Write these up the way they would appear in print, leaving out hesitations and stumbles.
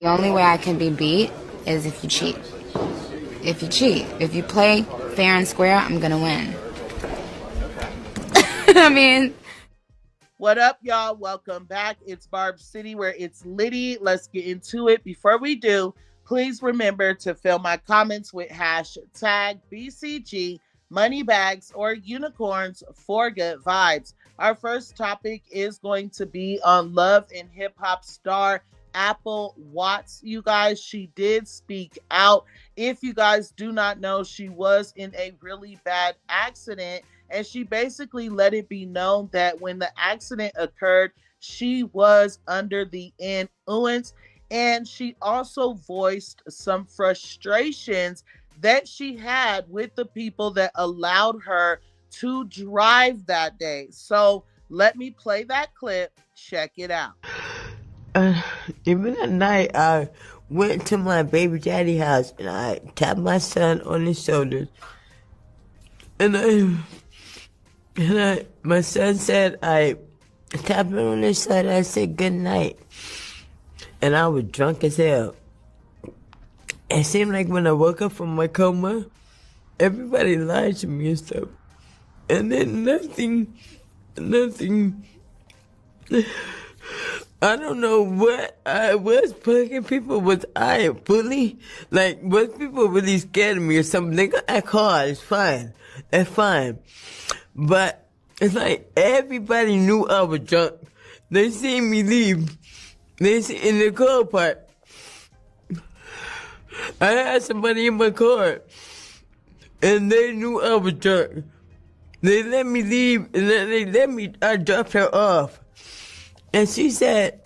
The only way I can be beat is if you cheat. If you cheat. If you play fair and square, I'm gonna win. I mean, What up, y'all? Welcome back. It's Barb City where it's litty. Let's get into it. Before we do, please remember to fill my comments with hashtag BCG, money bags, or unicorns for good vibes. Our first topic is going to be on Love and Hip Hop star Apple Watts. You guys, she did speak out. If you guys do not know, she was in a really bad accident, and she basically let it be known that when the accident occurred, she was under the influence. And she also voiced some frustrations that she had with the people that allowed her to drive that day. So let me play that clip. Check it out. Uh, Even at night, I went to my baby daddy house and I tapped my son on his shoulders. And my son said, I tapped him on his shoulder. I said, good night. And I was drunk as hell. It seemed like when I woke up from my coma, everybody lied to me and stuff. And then nothing. I don't know what I was plugging people. Was I a bully? Like, was people really scared of me or something? They got act hard. It's fine. That's fine. But it's like everybody knew I was drunk. They seen me leave. They see in the car park. I had somebody in my car, and they knew I was drunk. They let me leave, and then I dropped her off. And she said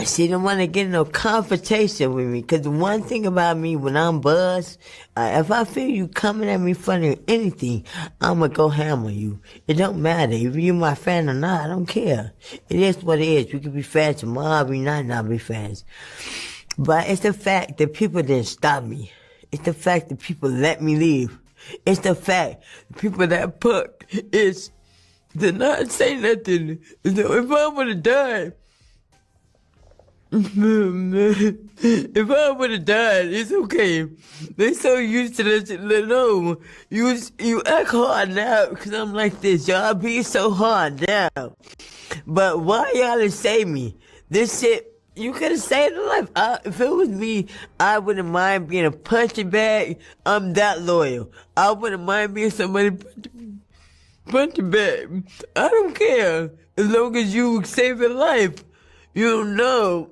she didn't want to get no confrontation with me. Because the one thing about me, when I'm buzzed, if I feel you coming at me funny or anything, I'm going to go ham on you. It don't matter if you're my fan or not. I don't care. It is what it is. We can be fans tomorrow, we not be fans. But it's the fact that people didn't stop me. It's the fact that people let me leave. It's the fact the people that put is to not say nothing. So if I would have died, if I would have died, it's okay. They so used to this. No, you act hard now because I'm like this. Y'all be so hard now. But why y'all didn't save me? This shit, you could have saved a life. If it was me, I wouldn't mind being a punching bag. I'm that loyal. I wouldn't mind being somebody punching bag. I don't care. As long as you save a life. You don't know.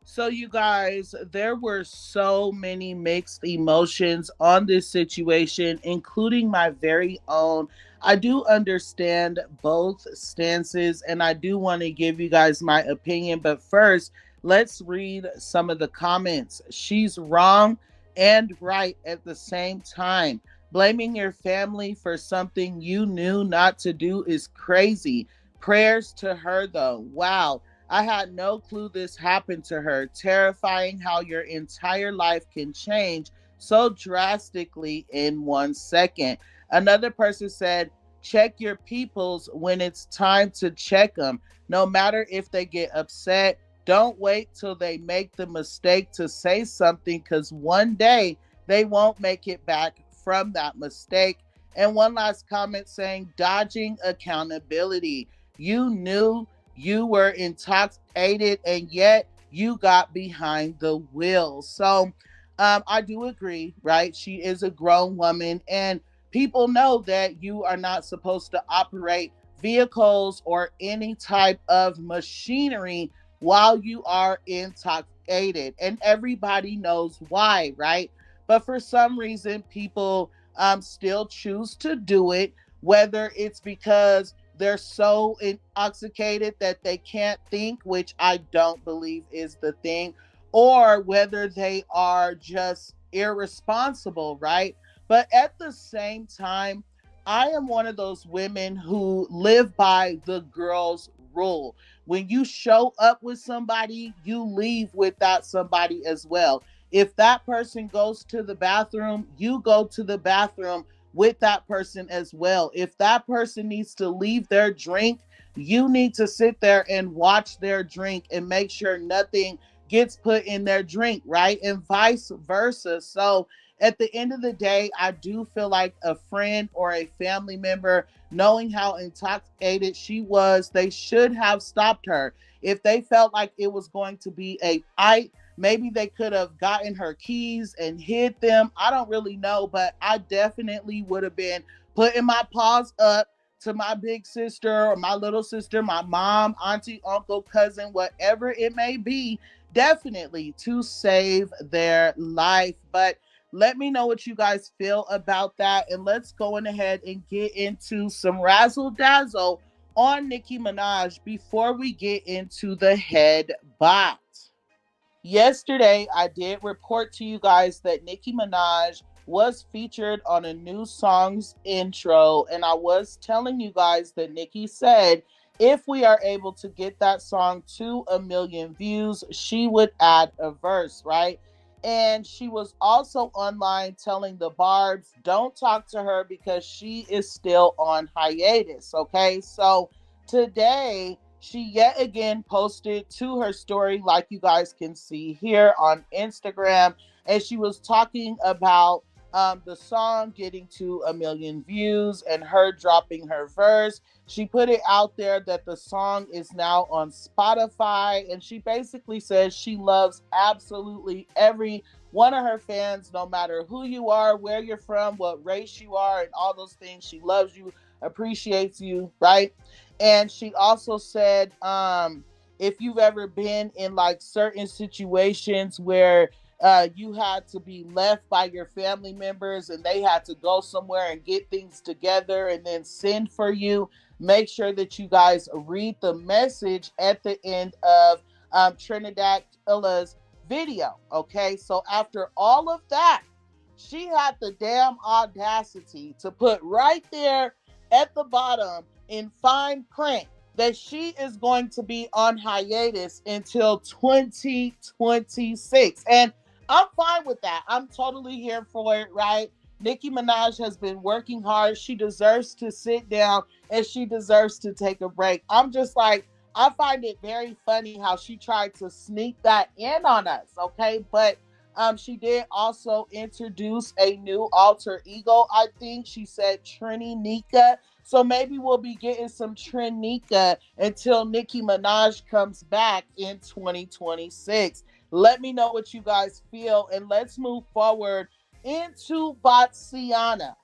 So, you guys, there were so many mixed emotions on this situation, including my very own. I do understand both stances, and I do want to give you guys my opinion. But first, let's read some of the comments. She's wrong and right at the same time. Blaming your family for something you knew not to do is crazy. Prayers to her, though. Wow. I had no clue this happened to her. Terrifying how your entire life can change so drastically in 1 second. Another person said, check your peoples when it's time to check them. No matter if they get upset, don't wait till they make the mistake to say something, because one day they won't make it back from that mistake. And one last comment saying, dodging accountability. You knew you were intoxicated and yet you got behind the wheel. So I do agree, right? She is a grown woman, and people know that you are not supposed to operate vehicles or any type of machinery while you are intoxicated. And everybody knows why, right? But for some reason, people still choose to do it, whether it's because they're so intoxicated that they can't think, which I don't believe is the thing, or whether they are just irresponsible, right? But at the same time, I am one of those women who live by the girl's rule. When you show up with somebody, you leave with that somebody as well. If that person goes to the bathroom, you go to the bathroom with that person as well. If that person needs to leave their drink you need to sit there and watch their drink and make sure nothing gets put in their drink, right? And vice versa. So at the end of the day, I do feel like a friend or a family member, knowing how intoxicated she was, they should have stopped her. If they felt like it was going to be a fight, maybe they could have gotten her keys and hid them. I don't really know, but I definitely would have been putting my paws up to my big sister or my little sister, my mom, auntie, uncle, cousin, whatever it may be, definitely to save their life. But let me know what you guys feel about that. And let's go on ahead and get into some razzle dazzle on Nicki Minaj before we get into the head bot. Yesterday, I did report to you guys that Nicki Minaj was featured on a new song's intro, and I was telling you guys that Nicki said if we are able to get that song to 1 million views, she would add a verse, right? And she was also online telling the Barbs, don't talk to her because she is still on hiatus, okay? So today, she yet again posted to her story, like you guys can see here on Instagram, and she was talking about the song getting to 1 million views and her dropping her verse. She put it out there that the song is now on Spotify, and she basically says she loves absolutely every one of her fans, no matter who you are, where you're from, what race you are, and all those things. She loves you, appreciates you, right? And she also said, if you've ever been in like certain situations where you had to be left by your family members and they had to go somewhere and get things together and then send for you, make sure that you guys read the message at the end of Trinidad Illa's video. Okay, so after all of that, she had the damn audacity to put right there at the bottom in fine print that she is going to be on hiatus until 2026. And I'm fine with that. I'm totally here for it, right? Nicki Minaj has been working hard. She deserves to sit down and she deserves to take a break. I'm just like, I find it very funny how she tried to sneak that in on us, okay? But she did also introduce a new alter ego. I think she said Trinika. So maybe we'll be getting some Trinika until Nicki Minaj comes back in 2026. Let me know what you guys feel, and let's move forward into Botsiana.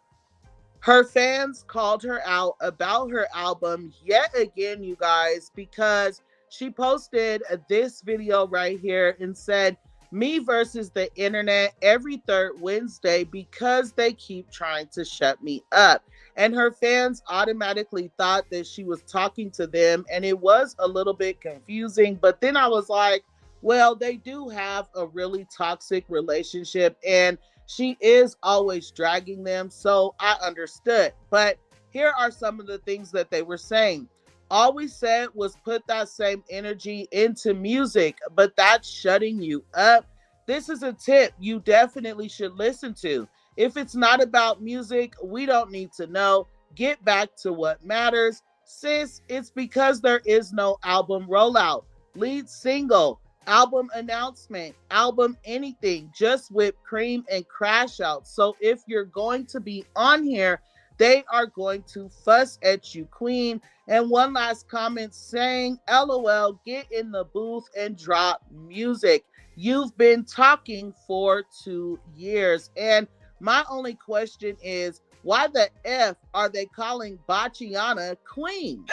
Her fans called her out about her album yet again, you guys, because she posted this video right here and said, me versus the internet every third Wednesday because they keep trying to shut me up. And her fans automatically thought that she was talking to them, and it was a little bit confusing. But then I was like, well, they do have a really toxic relationship, and she is always dragging them, so I understood. But here are some of the things that they were saying. All we said was put that same energy into music, but that's shutting you up. This is a tip you definitely should listen to. If it's not about music, we don't need to know. Get back to what matters. Sis, it's because there is no album rollout, lead single, album announcement, album anything, just whipped cream and crash out. So if you're going to be on here, they are going to fuss at you, queen. And one last comment saying, LOL, get in the booth and drop music. You've been talking for 2 years. And my only question is, why the F are they calling Botsiana queen?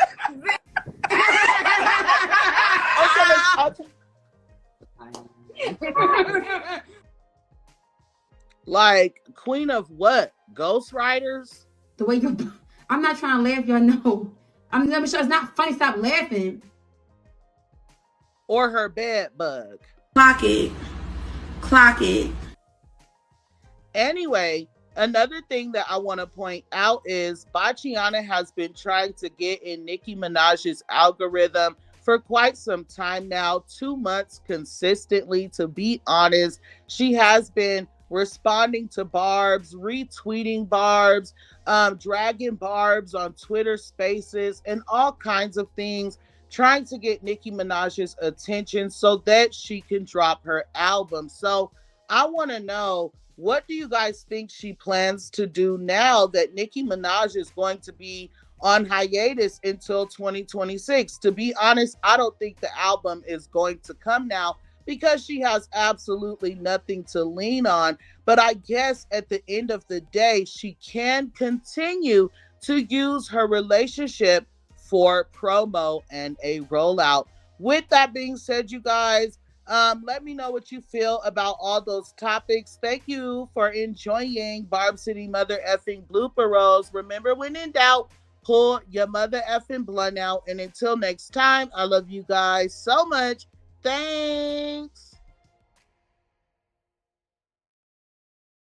Like, queen of what? Ghostwriters? The way you, I'm not trying to laugh, y'all know. I'm never sure it's not funny. Stop laughing. Or her bed bug? Clock it. Clock it. Anyway, another thing that I want to point out is Botsiana has been trying to get in Nicki Minaj's algorithm for quite some time now, 2 months consistently. To be honest, she has been responding to Barb's, retweeting Barb's, dragging Barb's on Twitter Spaces and all kinds of things, trying to get Nicki Minaj's attention so that she can drop her album. So I want to know, what do you guys think she plans to do now that Nicki Minaj is going to be on hiatus until 2026? To be honest, I don't think the album is going to come now because she has absolutely nothing to lean on. But I guess at the end of the day, she can continue to use her relationship for promo and a rollout. With that being said, you guys, let me know what you feel about all those topics. Thank you for enjoying Barb City Mother Effing Blooper Rolls. Remember, when in doubt, pull your mother effing blunt out. And until next time, I love you guys so much. Thanks.